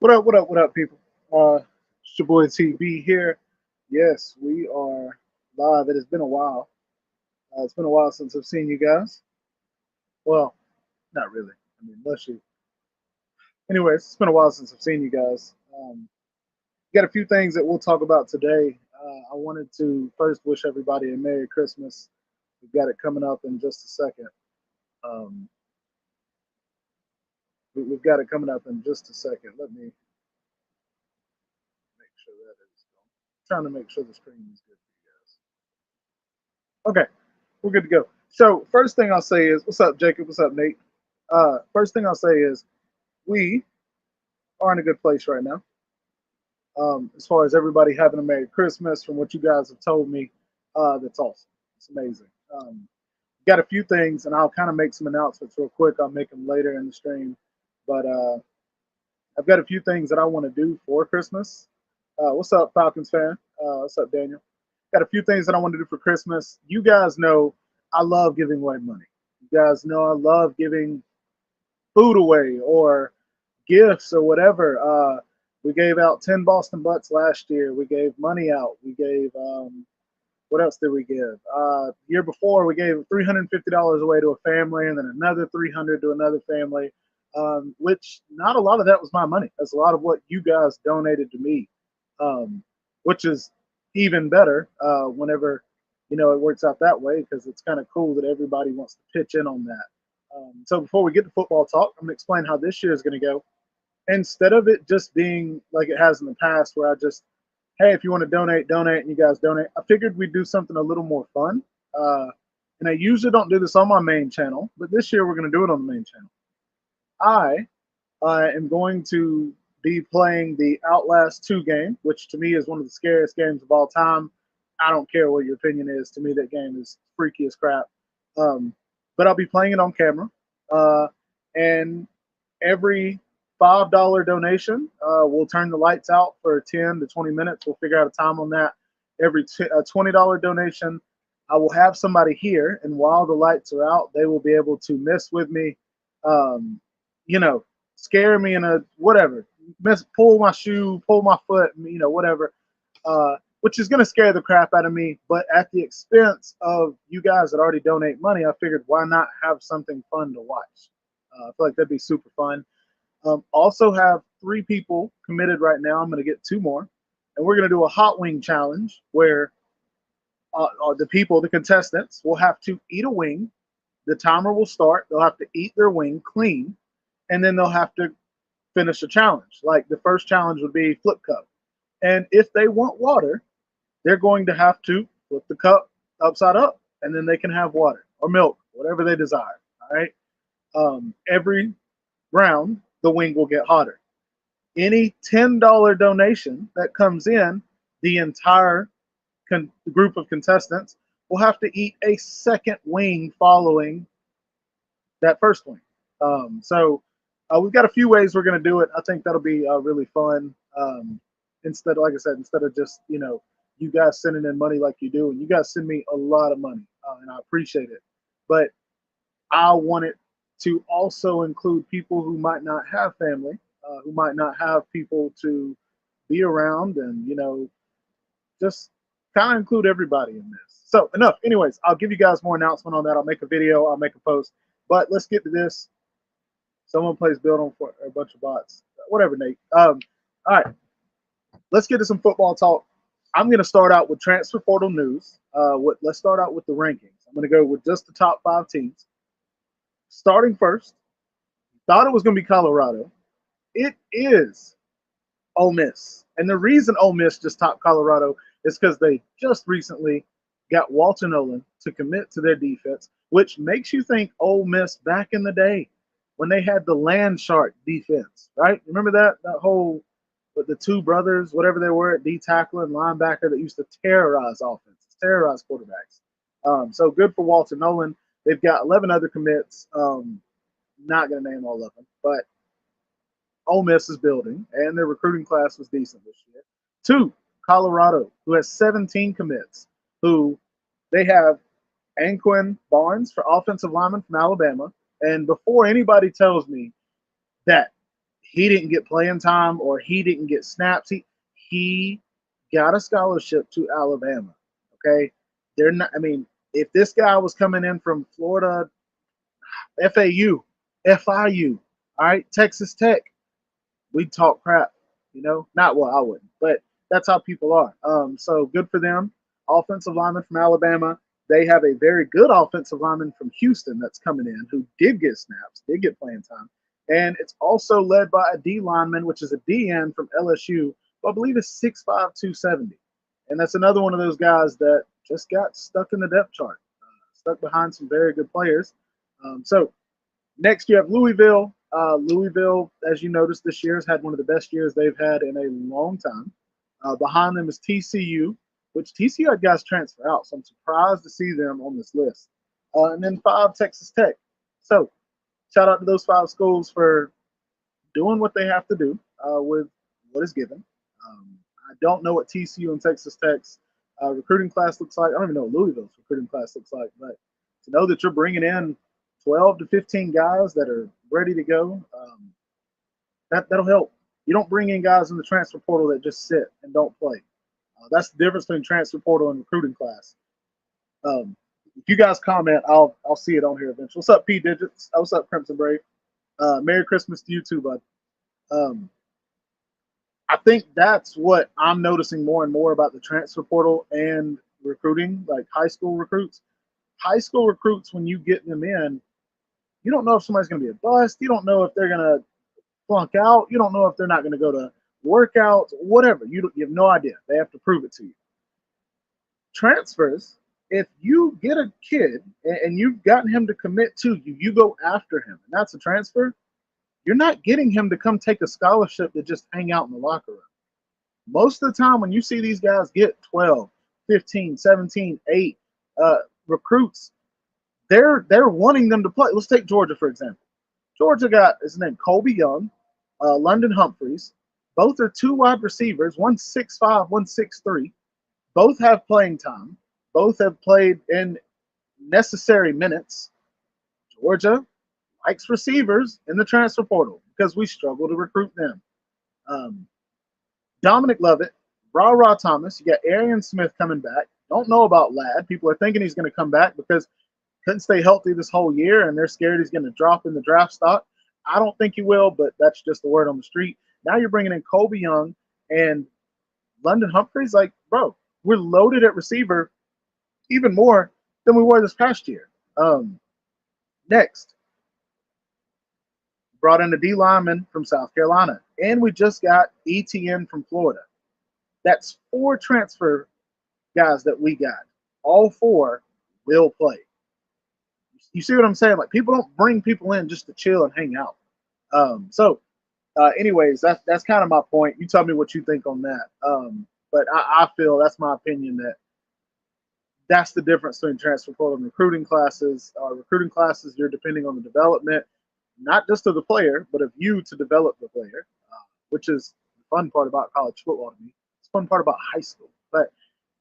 What up, what up, what up, people? It's your boy TB here. Yes, we are live. It has been a while. It's been a while since I've seen you guys. Well, not really. I mean, unless you. Anyways, it's been a while since I've seen you guys. Got a few things that we'll talk about today. I wanted to first wish everybody a Merry Christmas. We've got it coming up in just a second. Um, we've got it coming up in just a second. Let me make sure that is going. Trying to make sure the screen is good for you guys. Okay, we're good to go. So first thing I'll say is, what's up, Jacob? What's up, Nate? First thing I'll say is, we are in a good place right now. As far as everybody having a Merry Christmas, from what you guys have told me, that's awesome. It's amazing. Got a few things, and I'll kind of make some announcements real quick. I'll make them later in the stream, but I've got a few things that I want to do for Christmas. What's up, Falcons fan? What's up, Daniel? Got a few things that I want to do for Christmas. You guys know I love giving away money. You guys know I love giving food away or gifts or whatever. We gave out 10 Boston Butts last year. We gave money out. We gave, what else did we give? Year before, we gave $350 away to a family and then another 300 to another family, which not a lot of that was my money. That's a lot of what you guys donated to me, which is even better whenever, it works out that way because it's kind of cool that everybody wants to pitch in on that. So before we get to football talk, I'm going to explain how this year is going to go. Instead of it just being like it has in the past, where I just, hey, if you want to donate, donate, and you guys donate, I figured we'd do something a little more fun. And I usually don't do this on my main channel, but this year we're going to do it on the main channel. I am going to be playing the Outlast 2 game, which to me is one of the scariest games of all time. I don't care what your opinion is. To me, that game is freaky as crap. Um, but I'll be playing it on camera. And every $5 donation, we'll turn the lights out for 10 to 20 minutes. We'll figure out a time on that. Every $20 donation, I will have somebody here, and while the lights are out, they will be able to mess with me, um, you know, scare me in a whatever, pull my shoe, pull my foot, whatever, which is going to scare the crap out of me, but at the expense of you guys that already donate money. I figured why not have something fun to watch? I feel like that'd be super fun. Also have 3 people committed right now. I'm going to get 2 more, and we're going to do a hot wing challenge where the contestants, will have to eat a wing. The timer will start. They'll have to eat their wing clean, and then they'll have to finish a challenge. Like the first challenge would be flip cup, and if they want water, they're going to have to flip the cup upside up, and then they can have water or milk, whatever they desire. All right. Every round, the wing will get hotter. Any $10 donation that comes in, the entire group of contestants will have to eat a second wing following that first wing. So we've got a few ways we're going to do it. I think that'll be really fun. Instead, like I said, instead of just you guys sending in money like you do, and you guys send me a lot of money, and I appreciate it. But I want it to also include people who might not have family, who might not have people to be around, and just kind of include everybody in this. So enough. Anyways, I'll give you guys more announcement on that. I'll make a video. I'll make a post. But let's get to this. Someone plays build on for a bunch of bots. Whatever, Nate. All right, let's get to some football talk. I'm going to start out with transfer portal news. Let's start out with the rankings. I'm going to go with just the top 5 teams. Starting first, thought it was going to be Colorado. It is Ole Miss. And the reason Ole Miss just topped Colorado is because they just recently got Walter Nolan to commit to their defense, which makes you think Ole Miss back in the day when they had the land shark defense, right? Remember that whole with the 2 brothers, whatever they were, at D tackle and linebacker, that used to terrorize offenses, terrorize quarterbacks. So good for Walter Nolan. They've got 11 other commits. Not going to name all of them, but Ole Miss is building, and their recruiting class was decent this year. 2, Colorado, who has 17 commits, who they have Anquan Barnes for offensive lineman from Alabama. And before anybody tells me that he didn't get playing time or he didn't get snaps. He got a scholarship to Alabama. Okay, they're not. I mean, if this guy was coming in from Florida, FAU, FIU, all right, Texas Tech, we'd talk crap. Not well, I wouldn't, but that's how people are. So good for them. Offensive lineman from Alabama. They have a very good offensive lineman from Houston that's coming in who did get snaps, did get playing time. And it's also led by a D lineman, which is a DN from LSU, who I believe is 6'5", 270. And that's another one of those guys that just got stuck in the depth chart, stuck behind some very good players. So next, you have Louisville. Louisville, as you noticed this year, has had one of the best years they've had in a long time. Behind them is TCU, which TCU had guys transfer out, so I'm surprised to see them on this list. And then 5, Texas Tech. So shout out to those 5 schools for doing what they have to do with what is given. I don't know what TCU and Texas Tech's recruiting class looks like. I don't even know what Louisville's recruiting class looks like, but to know that you're bringing in 12 to 15 guys that are ready to go, that'll help. You don't bring in guys in the transfer portal that just sit and don't play. That's the difference between transfer portal and recruiting class. If you guys comment, I'll see it on here eventually. What's up, P Digits? What's up, Crimson Brave? Merry Christmas to you too, bud. I think that's what I'm noticing more and more about the transfer portal and recruiting, like high school recruits. High school recruits, when you get them in, you don't know if somebody's going to be a bust. You don't know if they're going to flunk out. You don't know if they're not going to go to workouts, whatever. You have no idea. They have to prove it to you. Transfers, if you get a kid and you've gotten him to commit to you, you go after him, and that's a transfer. You're not getting him to come take a scholarship to just hang out in the locker room. Most of the time when you see these guys get 12, 15, 17, 8 recruits, they're wanting them to play. Let's take Georgia, for example. Georgia got his name Colby Young, London Humphreys. Both are 2 wide receivers, one 6'5", one 6'3". Both have playing time. Both have played in necessary minutes. Georgia likes receivers in the transfer portal because we struggle to recruit them. Dominic Lovett, Ra Thomas. You got Arian Smith coming back. Don't know about Ladd. People are thinking he's going to come back because couldn't stay healthy this whole year, and they're scared he's going to drop in the draft stock. I don't think he will, but that's just the word on the street. Now you're bringing in Colby Young and London Humphreys. Like, bro, we're loaded at receiver even more than we were this past year. Next, brought in a D lineman from South Carolina, and we just got ETN from Florida. That's 4 transfer guys that we got. All 4 will play. You see what I'm saying? Like, people don't bring people in just to chill and hang out. Anyways, that's kind of my point. You tell me what you think on that. But I feel that's my opinion that's the difference between transfer portal and recruiting classes. Recruiting classes, you're depending on the development, not just of the player, but of you to develop the player, which is the fun part about college football to me. It's the fun part about high school. But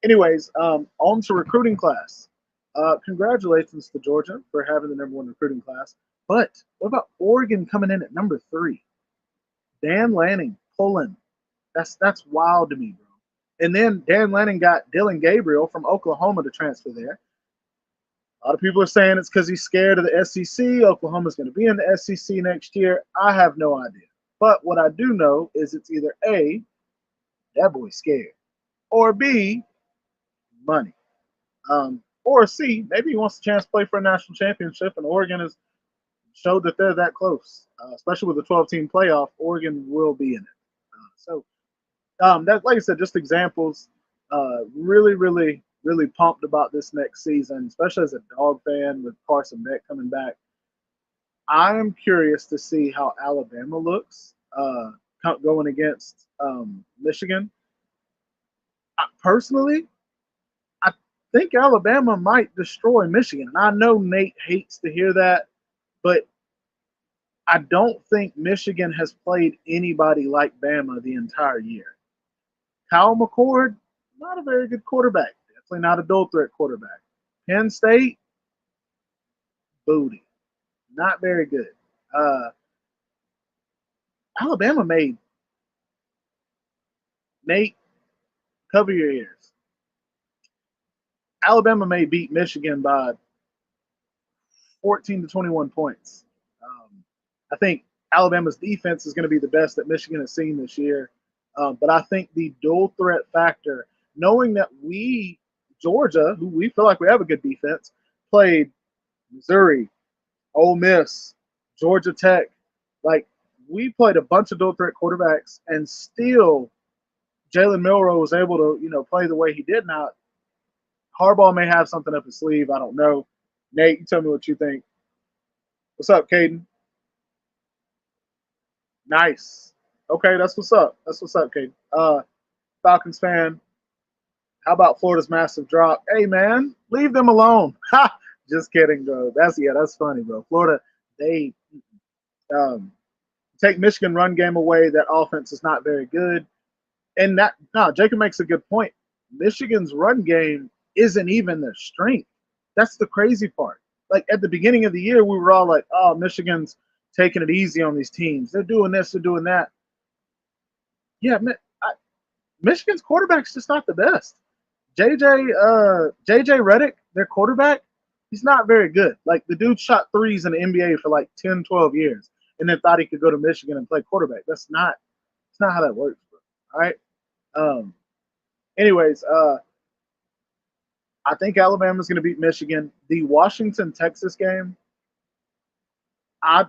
anyways, on to recruiting class. Congratulations to Georgia for having the #1 recruiting class. But what about Oregon coming in at number 3? Dan Lanning pulling. That's wild to me, bro. And then Dan Lanning got Dylan Gabriel from Oklahoma to transfer there. A lot of people are saying it's because he's scared of the SEC. Oklahoma's going to be in the SEC next year. I have no idea. But what I do know is it's either A, that boy's scared, or B, money. Or C, maybe he wants a chance to play for a national championship, and Oregon has showed that they're that close. Especially with the 12-team playoff, Oregon will be in it. That, like I said, just examples. Really, really, really pumped about this next season, especially as a Dog fan with Carson Beck coming back. I am curious to see how Alabama looks going against Michigan. Personally, I think Alabama might destroy Michigan. And I know Nate hates to hear that, but I don't think Michigan has played anybody like Bama the entire year. Kyle McCord, not a very good quarterback. Definitely not a dual threat quarterback. Penn State, booty. Not very good. Alabama made Nate, cover your ears. Alabama may beat Michigan by 14 to 21 points. I think Alabama's defense is going to be the best that Michigan has seen this year. But I think the dual threat factor, knowing that Georgia, who we feel like we have a good defense, played Missouri, Ole Miss, Georgia Tech. Like, we played a bunch of dual threat quarterbacks, and still Jalen Milroe was able to, play the way he did. Now, Harbaugh may have something up his sleeve. I don't know. Nate, you tell me what you think. What's up, Caden? Nice. Okay, that's what's up. That's what's up, Caden. Falcons fan. How about Florida's massive drop? Hey, man, leave them alone. Just kidding, bro. That's funny, bro. Florida, they um, take Michigan run game away. That offense is not very good. And Jacob makes a good point. Michigan's run game isn't even their strength. That's the crazy part. Like, at the beginning of the year, we were all like, oh, Michigan's taking it easy on these teams. They're doing this, they're doing that. Yeah, Michigan's quarterback's just not the best. JJ Redick, their quarterback, he's not very good. Like, the dude shot threes in the NBA for like 10, 12 years and then thought he could go to Michigan and play quarterback. That's not how that works, bro. All right. Anyways, I think Alabama's going to beat Michigan. The Washington Texas game, I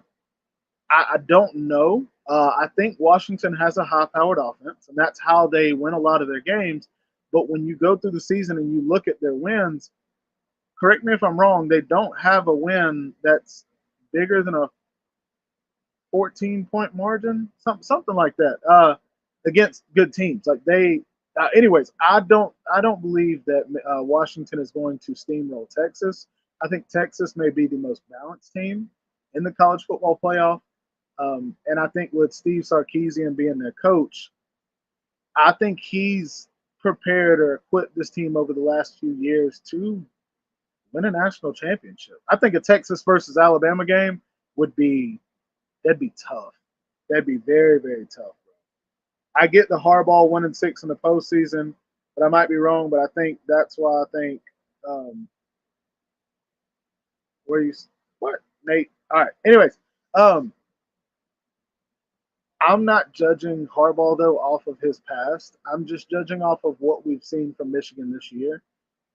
don't know. I think Washington has a high-powered offense, and that's how they win a lot of their games. But when you go through the season and you look at their wins, correct me if I'm wrong, they don't have a win that's bigger than a 14-point margin, something like that, against good teams. Like, they. Anyways, I don't believe that Washington is going to steamroll Texas. I think Texas may be the most balanced team in the college football playoff. And I think with Steve Sarkisian being their coach, I think he's prepared or equipped this team over the last few years to win a national championship. I think a Texas versus Alabama game that'd be tough. That'd be very, very tough. I get the Harbaugh 1-6 in the postseason, but I might be wrong. But I think that's why I think where you what Nate. All right. Anyways, I'm not judging Harbaugh though off of his past. I'm just judging off of what we've seen from Michigan this year.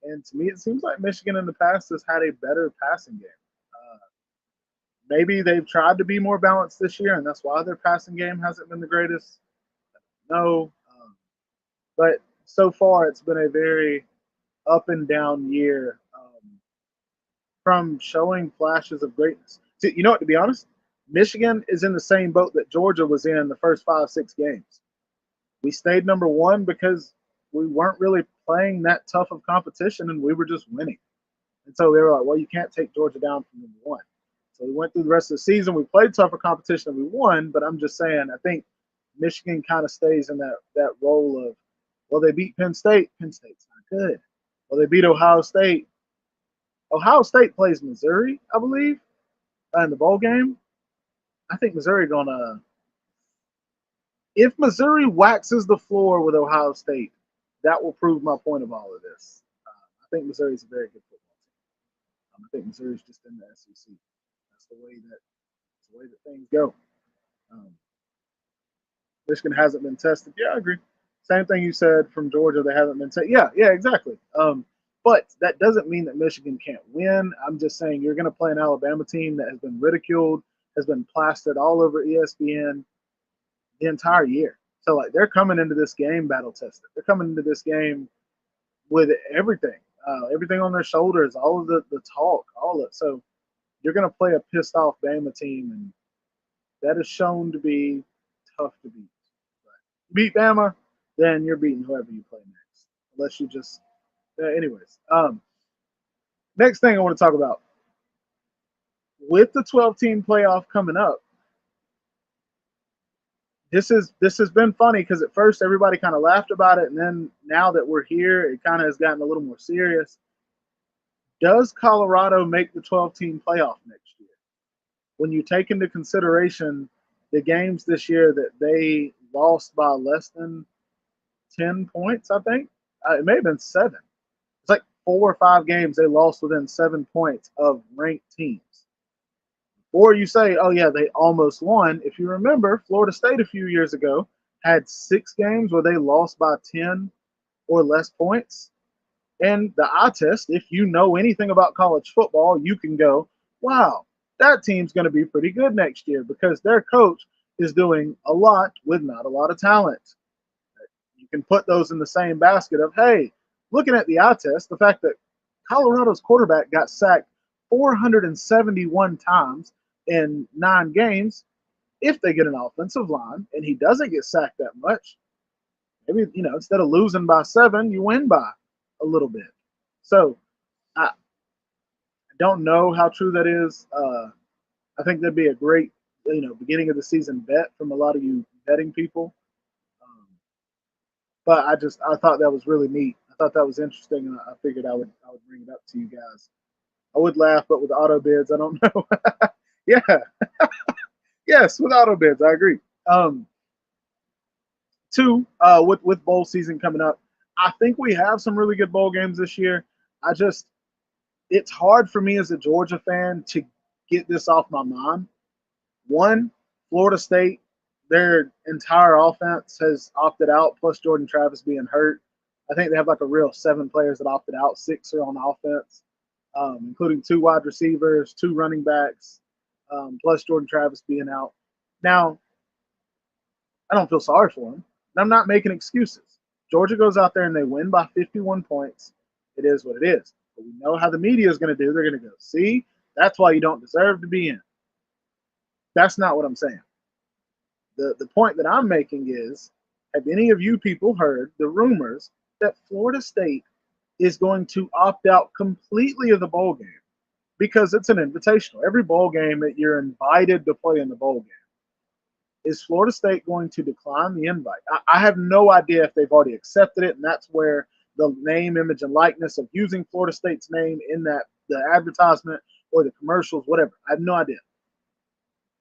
And to me, it seems like Michigan in the past has had a better passing game. Maybe they've tried to be more balanced this year, and that's why their passing game hasn't been the greatest. No, but so far it's been a very up and down year from showing flashes of greatness. You know what? To be honest, Michigan is in the same boat that Georgia was in the first 5-6 games. We stayed number one because we weren't really playing that tough of competition, and we were just winning. And so they were like, well, you can't take Georgia down from number one. So we went through the rest of the season. We played tougher competition and we won, but I'm just saying, I think Michigan kind of stays in that role of, well, they beat Penn State. Penn State's not good. Well, they beat Ohio State. Ohio State plays Missouri, I believe, in the bowl game. I think Missouri gonna. If Missouri waxes the floor with Ohio State, that will prove my point of all of this. I think Missouri's a very good football team. I think Missouri's just in the SEC. That's the way that things go. Um, Michigan hasn't been tested. Yeah, I agree. Same thing you said from Georgia. They haven't been tested. Yeah, exactly. But that doesn't mean that Michigan can't win. I'm just saying you're going to play an Alabama team that has been ridiculed, has been plastered all over ESPN the entire year. So, like, they're coming into this game battle tested. They're coming into this game with everything on their shoulders, all of the talk, all of it. So you're going to play a pissed off Bama team, and that is shown to be tough to beat. But beat Bama, then you're beating whoever you play next, unless you just. Anyways, next thing I want to talk about with the 12-team playoff coming up. This has been funny because at first everybody kind of laughed about it, and then now that we're here, it kind of has gotten a little more serious. Does Colorado make the 12-team playoff next year? When you take into consideration the games this year that they lost by less than 10 points, I think. It may have been 7. It's like 4 or 5 games they lost within 7 points of ranked teams. Or you say, oh, yeah, they almost won. If you remember, Florida State a few years ago had 6 games where they lost by 10 or less points. And the eye test, if you know anything about college football, you can go, wow, that team's going to be pretty good next year because their coach is doing a lot with not a lot of talent. You can put those in the same basket of, hey, looking at the eye test, the fact that Colorado's quarterback got sacked 471 times in 9 games. If they get an offensive line and he doesn't get sacked that much, maybe, instead of losing by 7, you win by a little bit. So I don't know how true that is. I think that'd be a great, beginning of the season bet from a lot of you betting people. But I thought that was really neat. I thought that was interesting, and I figured I would bring it up to you guys. I would laugh, but with auto bids, I don't know. Yeah, yes, with auto bids, I agree. Two, with bowl season coming up, I think we have some really good bowl games this year. It's hard for me as a Georgia fan to get this off my mind. One, Florida State, their entire offense has opted out, plus Jordan Travis being hurt. I think they have like a real 7 players that opted out. 6 are on offense, including 2 wide receivers, 2 running backs, plus Jordan Travis being out. Now, I don't feel sorry for them. I'm not making excuses. Georgia goes out there and they win by 51 points. It is what it is. But we know how the media is going to do. They're going to go, see, that's why you don't deserve to be in. That's not what I'm saying. The point that I'm making is, have any of you people heard the rumors that Florida State is going to opt out completely of the bowl game because it's an invitational? Every bowl game that you're invited to play in the bowl game. Is Florida State going to decline the invite? I have no idea if they've already accepted it, and that's where the name, image, and likeness of using Florida State's name in the advertisement or the commercials, whatever. I have no idea.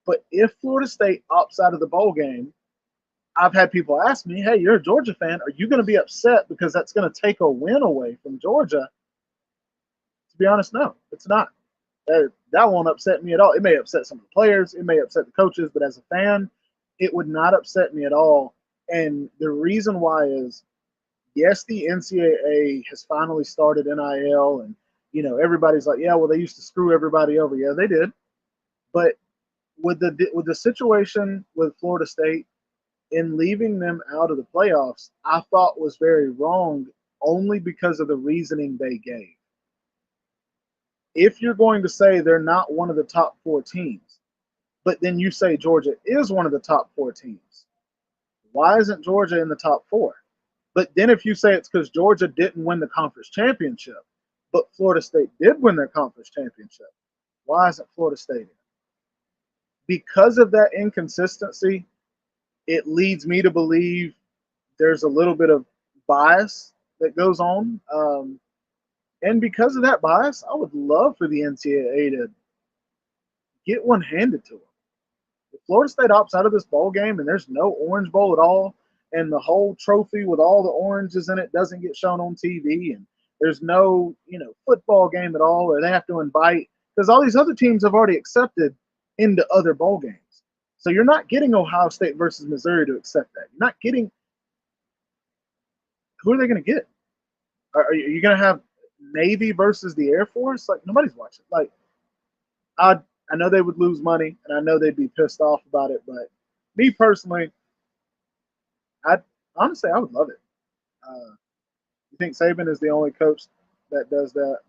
But if Florida State opts out of the bowl game, I've had people ask me, hey, you're a Georgia fan. Are you going to be upset because that's going to take a win away from Georgia? To be honest, no, it's not. That won't upset me at all. It may upset some of the players. It may upset the coaches. But as a fan, it would not upset me at all. And the reason why is, yes, the NCAA has finally started NIL. And, everybody's like, yeah, well, they used to screw everybody over. Yeah, they did. But with the situation with Florida State, in leaving them out of the playoffs, I thought was very wrong only because of the reasoning they gave. If you're going to say they're not one of the top 4 teams, but then you say Georgia is one of the top 4 teams, why isn't Georgia in the top 4? But then if you say it's because Georgia didn't win the conference championship, but Florida State did win their conference championship, why isn't Florida State in? Because of that inconsistency, it leads me to believe there's a little bit of bias that goes on. And because of that bias, I would love for the NCAA to get one handed to them. If Florida State opts out of this bowl game and there's no Orange Bowl at all, and the whole trophy with all the oranges in it doesn't get shown on TV, and there's no, football game at all, or they have to invite, because all these other teams have already accepted into other bowl games. So you're not getting Ohio State versus Missouri to accept that. You're not getting. Who are they going to get? Are you going to have Navy versus the Air Force? Like, nobody's watching. Like, I know they would lose money, and I know they'd be pissed off about it. But me personally, I would love it. You think Saban is the only coach that does that?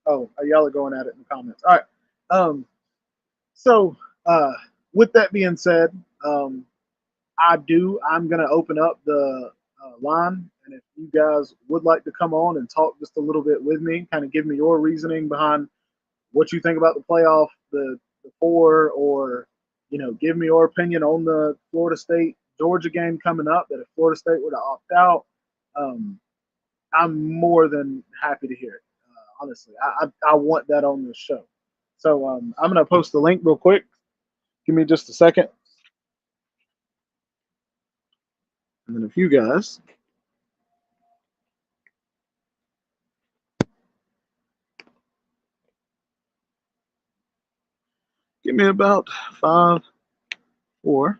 Oh, y'all are going at it in the comments. All right. So with that being said, I'm going to open up the line. And if you guys would like to come on and talk just a little bit with me, kind of give me your reasoning behind what you think about the playoff, the 4, or, give me your opinion on the Florida State Georgia game coming up, that if Florida State were to opt out, I'm more than happy to hear it. Honestly, I want that on this show. So I'm going to post the link real quick. Give me just a second. And then if you guys give me about 5, 4,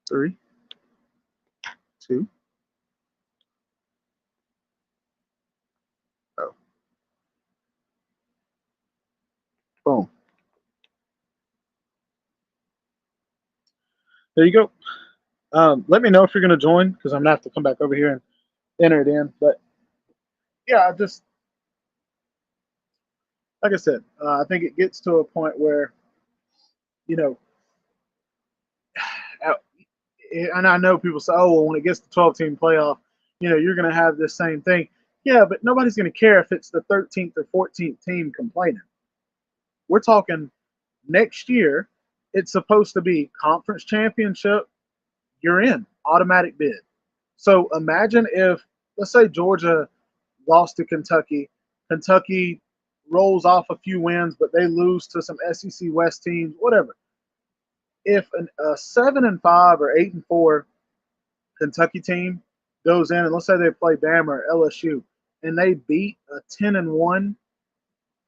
3, 2. Oh, boom. There you go. Let me know if you're going to join because I'm going to have to come back over here and enter it in. But yeah, I just, like I said, I think it gets to a point where, you know, and I know people say, oh, well, when it gets to 12-team playoff, you're going to have this same thing. Yeah, but nobody's going to care if it's the 13th or 14th team complaining. We're talking next year, it's supposed to be conference championship, you're in, automatic bid. So imagine if, let's say, Georgia lost to Kentucky. Kentucky rolls off a few wins, but they lose to some SEC West teams, whatever. If a 7-5 or 8-4 Kentucky team goes in and let's say they play Bama or LSU and they beat a 10-1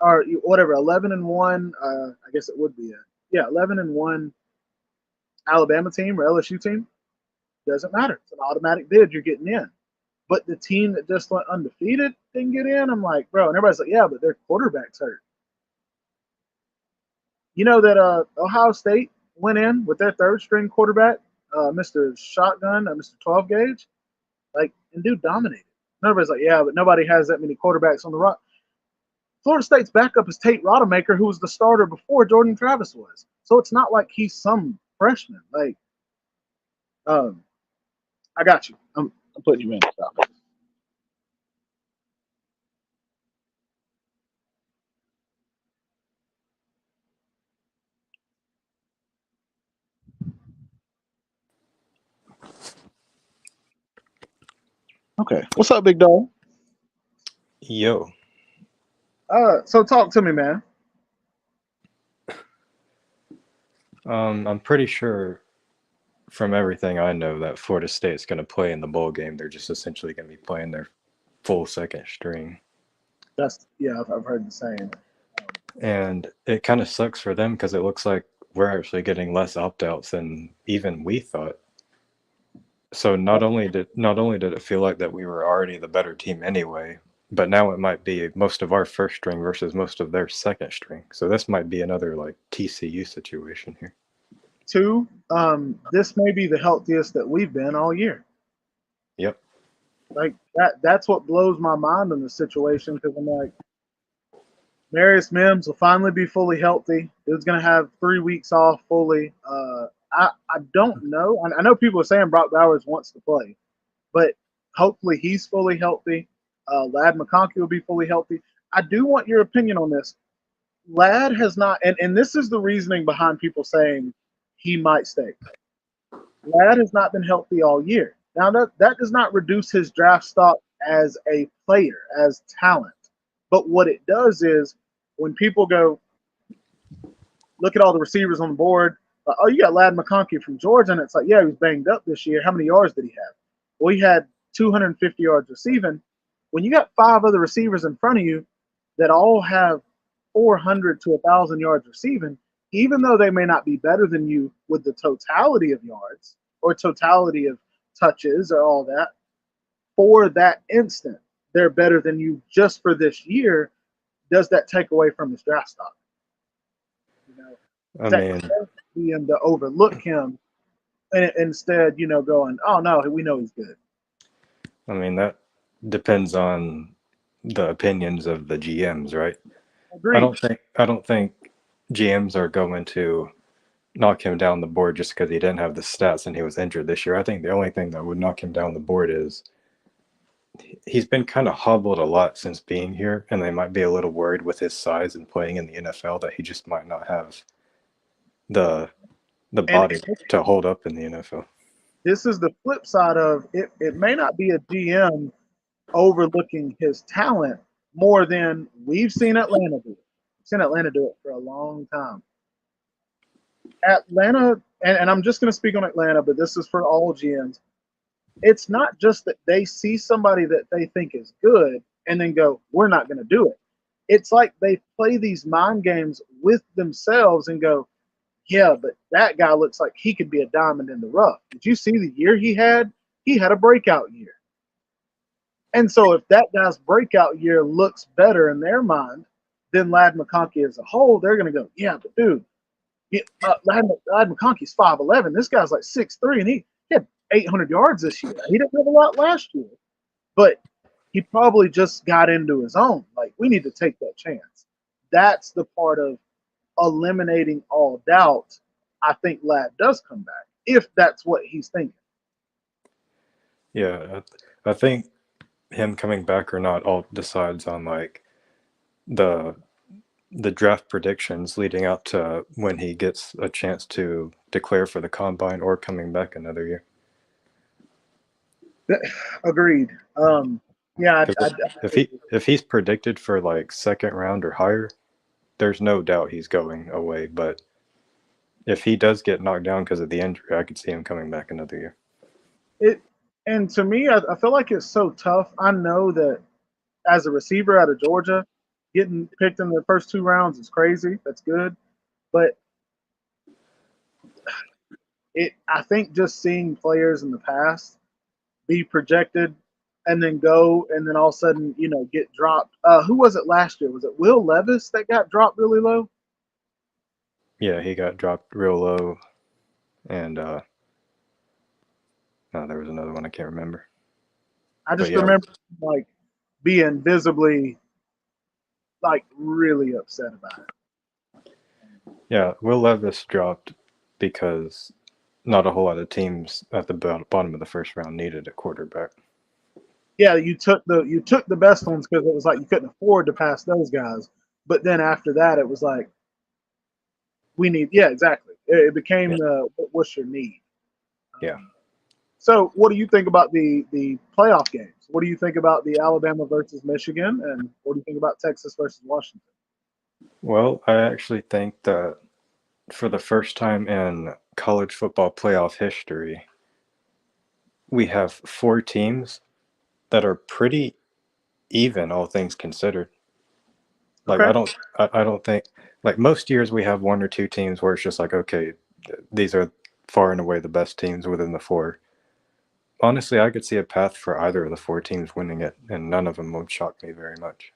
or whatever 11-1, I guess it would be 11-1 Alabama team or LSU team, doesn't matter. It's an automatic bid. You're getting in. But the team that just went undefeated didn't get in. I'm like, bro, and everybody's like, yeah, but their quarterback's hurt. You know that Ohio State went in with their third string quarterback, Mr. Shotgun, Mr. 12 gauge, and dude dominated. And everybody's like, yeah, but nobody has that many quarterbacks on the rock. Florida State's backup is Tate Rodemaker, who was the starter before Jordan Travis was. So it's not like he's some freshman. I got you. I'm putting you in. Stop it. Okay. What's up, big dog? Yo. So talk to me, man. I'm pretty sure from everything I know that Florida State's going to play in the bowl game. They're just essentially going to be playing their full second string. I've heard the same. And it kind of sucks for them because it looks like we're actually getting less opt-outs than even we thought. So not only did it feel like that we were already the better team anyway, but now it might be most of our first string versus most of their second string. So this might be another TCU situation here. 2, this may be the healthiest that we've been all year. Yep. That's what blows my mind in the situation because I'm like, Marius Mims will finally be fully healthy. He was going to have 3 weeks off fully. I don't know. I know people are saying Brock Bowers wants to play, but hopefully he's fully healthy. Ladd McConkey will be fully healthy. I do want your opinion on this. Ladd has not, and this is the reasoning behind people saying he might stay. Ladd has not been healthy all year. Now that does not reduce his draft stock as a player, as talent. But what it does is when people go look at all the receivers on the board, oh, you got Ladd McConkey from Georgia, and it's like, yeah, he was banged up this year. How many yards did he have? Well, he had 250 yards receiving. When you got 5 other receivers in front of you that all have 400 to 1,000 yards receiving, even though they may not be better than you with the totality of yards or totality of touches or all that, for that instant, they're better than you just for this year. Does that take away from his draft stock? I mean, him to overlook him and instead, going, oh no, we know he's good. I mean, that depends on the opinions of the GMs, right? Agreed. I don't think GMs are going to knock him down the board just because he didn't have the stats and he was injured this year. I think the only thing that would knock him down the board is he's been kind of hobbled a lot since being here, and they might be a little worried with his size and playing in the NFL that he just might not have the body to hold up in the NFL. This is the flip side of it. It may not be a GM overlooking his talent more than we've seen Atlanta do it. We've seen Atlanta do it for a long time. Atlanta, and I'm just going to speak on Atlanta, but this is for all GMs. It's not just that they see somebody that they think is good and then go, we're not going to do it. It's like they play these mind games with themselves and go, yeah, but that guy looks like he could be a diamond in the rough. Did you see the year he had? He had a breakout year. And so if that guy's breakout year looks better in their mind than Lad McConkey as a whole, they're going to go, yeah, but dude, Lad McConkey's 5'11". This guy's like 6'3", and he had 800 yards this year. He didn't have a lot last year, but he probably just got into his own. Like, we need to take that chance. That's the part of eliminating all doubt. I think Lad does come back if that's what he's thinking. Yeah, I think him coming back or not all decides on like the draft predictions leading up to when he gets a chance to declare for the combine or coming back another year. Agreed. Yeah, if he's predicted for like second round or higher, there's no doubt he's going away. But if he does get knocked down because of the injury, I could see him coming back another year. And to me, I feel like it's so tough. I know that as a receiver out of Georgia, getting picked in the first 2 rounds is crazy. That's good, but I think just seeing players in the past be projected and then go and then all of a sudden, get dropped. Who was it last year? Was it Will Levis that got dropped really low? Yeah, he got dropped real low, and there was another one I can't remember. I just remember like being visibly like really upset about it. Yeah, Will Levis dropped because not a whole lot of teams at the bottom of the first round needed a quarterback. Yeah, you took the best ones because it was like you couldn't afford to pass those guys. But then after that, it was like we need. Yeah, exactly. It became what's your need? Yeah. So, what do you think about the playoff games? What do you think about the Alabama versus Michigan, and what do you think about Texas versus Washington? Well, I actually think that for the first time in college football playoff history, we have 4 teams that are pretty even, all things considered. Like, okay. I don't think, like most years we have 1 or 2 teams where it's just like, okay, these are far and away the best teams within the 4. Honestly, I could see a path for either of the 4 teams winning it, and none of them would shock me very much.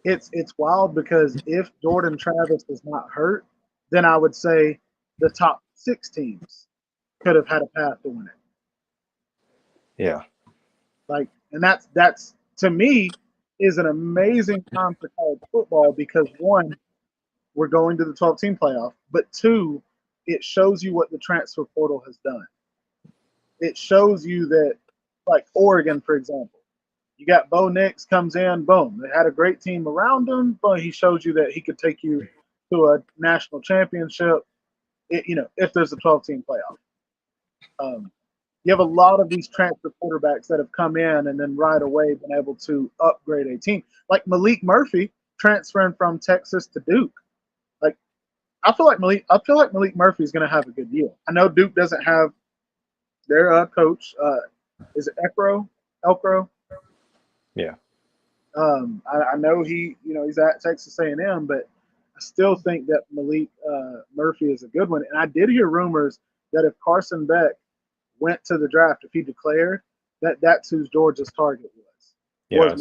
It's wild because if Jordan Travis is not hurt, then I would say the top 6 teams could have had a path to win it. Yeah. Like, and that's to me is an amazing time for college football because 1, we're going to the 12-team playoff, but 2, it shows you what the transfer portal has done. It shows you that, like Oregon, for example, you got Bo Nix comes in, boom, they had a great team around him, but he shows you that he could take you to a national championship, if there's a 12-team playoff. You have a lot of these transfer quarterbacks that have come in and then right away been able to upgrade a team, like Malik Murphy transferring from Texas to Duke. Like, I feel like Malik Murphy is going to have a good year. I know Duke doesn't have their coach. Is it Elcro? Yeah. I know he's at Texas A&M, but I still think that Malik Murphy is a good one. And I did hear rumors that if Carson Beck went to the draft, if he declared, that's who Georgia's target was. Yeah,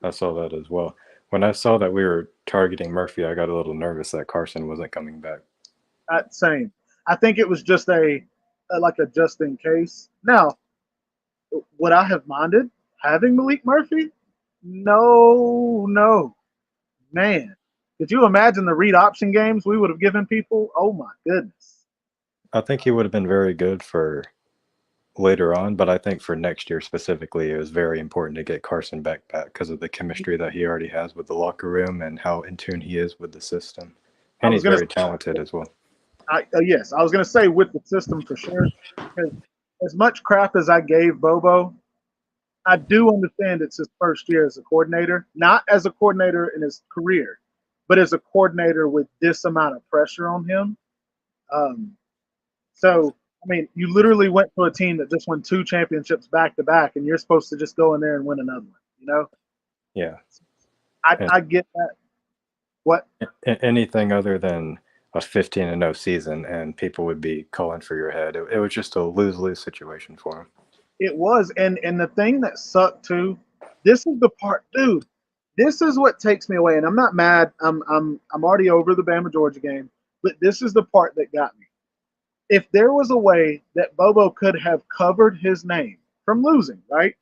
I saw that as well. When I saw that we were targeting Murphy, I got a little nervous that Carson wasn't coming back. Same. I think it was just like a just in case. Now, would I have minded having Malik Murphy? No. Man, could you imagine the read option games we would have given people? Oh, my goodness. I think he would have been very good for later on, but I think for next year specifically, it was very important to get Carson back because of the chemistry that he already has with the locker room and how in tune he is with the system. And he's very talented as well. Yes, I was going to say with the system for sure. Because as much crap as I gave Bobo, I do understand it's his first year as a coordinator, not as a coordinator in his career, but as a coordinator with this amount of pressure on him. So I mean, you literally went to a team that just won 2 championships back to back, and you're supposed to just go in there and win another one. You know, Yeah. And I get that. What anything other than a 15-0 season, and people would be calling for your head. It was just a lose-lose situation for him. it was, and the thing that sucked too. This is the part, dude. This is what takes me away, and I'm not mad. I'm already over the Bama Georgia game, but this is the part that got me. If there was a way that Bobo could have covered his name from losing, right?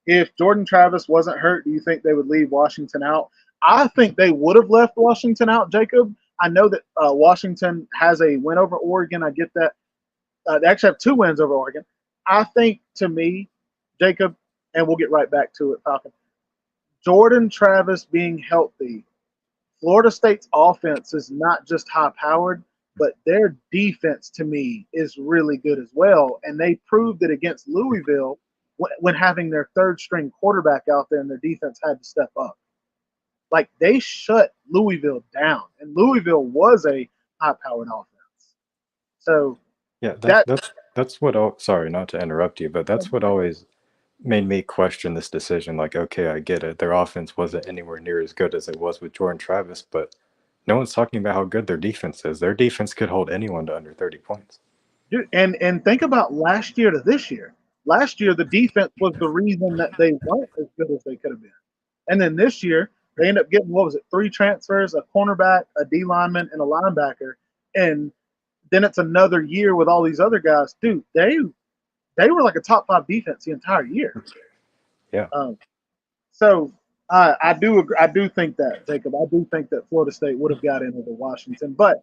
If Jordan Travis wasn't hurt, do you think they would leave Washington out? I think they would have left Washington out, Jacob. I know that Washington has a win over Oregon. I get that. They actually have 2 wins over Oregon. I think, to me, Jacob, and we'll get right back to it, Falcon. Jordan Travis being healthy, Florida State's offense is not just high powered, but their defense to me is really good as well. And they proved it against Louisville when having their third string quarterback out there and their defense had to step up. Like they shut Louisville down, and Louisville was a high powered offense. So Yeah, that that's what. Sorry, not to interrupt you, but that's what always made me question this decision. Like, okay, I get it. Their offense wasn't anywhere near as good as it was with Jordan Travis, but no one's talking about how good their defense is. Their defense could hold anyone to under 30 points. Dude, and think about last year to this year. Last year, the defense was the reason that they weren't as good as they could have been. And then this year, they end up getting, what was it, 3 transfers, a cornerback, a D lineman, and a linebacker. And then it's another year with all these other guys. Dude, they were like a top 5 defense the entire year. Yeah. So I do agree, I do think that, Jacob. I do think that Florida State would have got in over Washington. But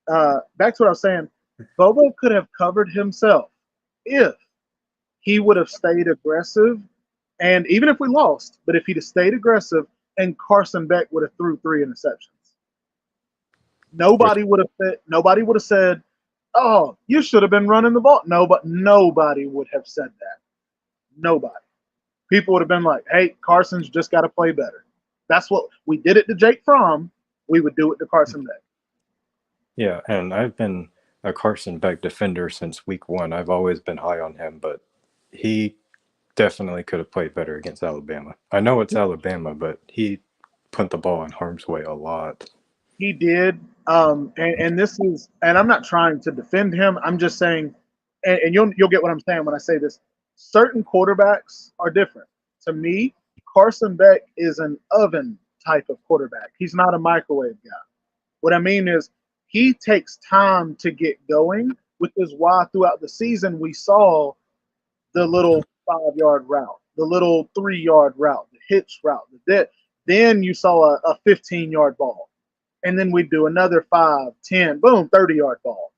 back to what I was saying, Bobo could have covered himself if he would have stayed aggressive. And even if we lost, but if he'd have stayed aggressive and Carson Beck would have threw 3 interceptions. Nobody would have said, oh, you should have been running the ball. No, but nobody would have said that. Nobody. People would have been like, hey, Carson's just got to play better. That's what we did it to Jake Fromm. We would do it to Carson Beck. Yeah, and I've been a Carson Beck defender since week 1. I've always been high on him, but he definitely could have played better against Alabama. I know it's Alabama, but he put the ball in harm's way a lot. He did. And this is, and I'm not trying to defend him. I'm just saying, and you'll get what I'm saying when I say this. Certain quarterbacks are different. To me, Carson Beck is an oven type of quarterback. He's not a microwave guy. What I mean is he takes time to get going, which is why throughout the season we saw the little 5-yard route, the little 3-yard route, the hitch route. Then you saw a 15-yard ball. And then we'd do another 5, 10, boom, 30-yard ball.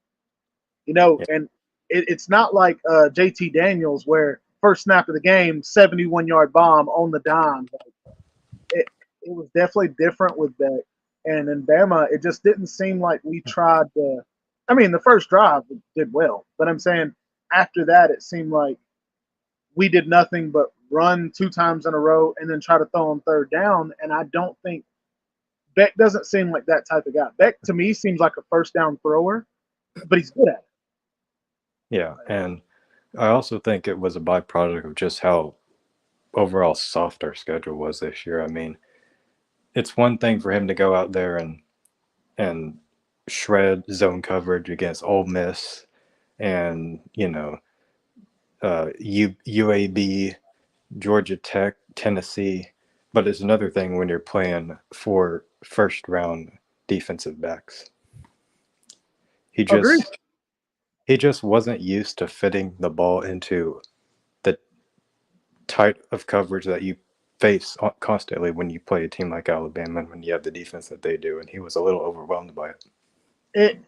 You know, Yeah. and it's not like JT Daniels where first snap of the game, 71-yard bomb on the dime. It was definitely different with Beck. And in Bama, it just didn't seem like we tried to. I mean, the first drive did well, but I'm saying after that, it seemed like we did nothing but run 2 times in a row and then try to throw on 3rd down. And I don't think Beck doesn't seem like that type of guy. Beck to me seems like a first down thrower, but he's good at it. Yeah, and I also think it was a byproduct of just how overall soft our schedule was this year. I mean, it's one thing for him to go out there and shred zone coverage against Ole Miss and, UAB, Georgia Tech, Tennessee. But it's another thing when you're playing 4 first-round defensive backs. He Agreed. just wasn't used to fitting the ball into the type of coverage that you face constantly when you play a team like Alabama and when you have the defense that they do, and he was a little overwhelmed by it.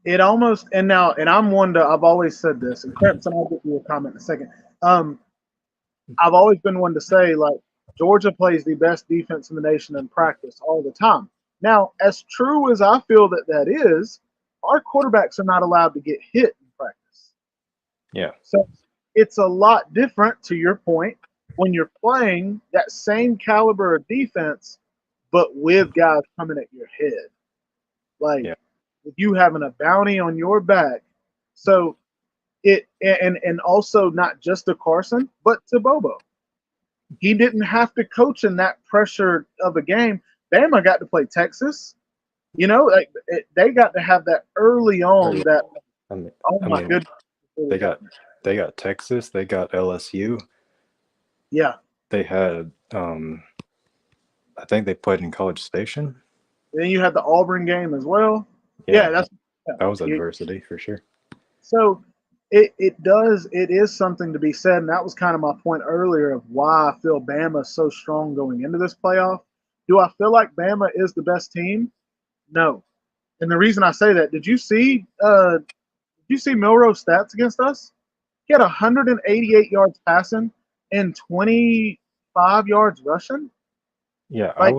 It almost, and I'm one to, I've always said this, and Crimson, I'll get you a comment in a second. I've always been one to say, like, Georgia plays the best defense in the nation in practice all the time. Now, as true as I feel that is, our quarterbacks are not allowed to get hit in practice. Yeah. So it's a lot different, to your point, when you're playing that same caliber of defense, but with guys coming at your head. Like, yeah. with you having a bounty on your back. So and also not just to Carson, but to Bobo. He didn't have to coach in that pressure of a game. Bama got to play Texas. You know, like they got to have that early on. That I mean, oh I my mean, goodness, they got Texas, they got LSU, yeah. they had I think they played in College Station. Then you had the Auburn game as well. Yeah, That's that was adversity for sure. so it is something to be said, and that was kind of my point earlier of why I feel Bama is so strong going into this playoff. Do I feel like Bama is the best team? No. And the reason I say that, did you see Milroe's stats against us? He had 188 yards passing and 25 yards rushing. Yeah, Like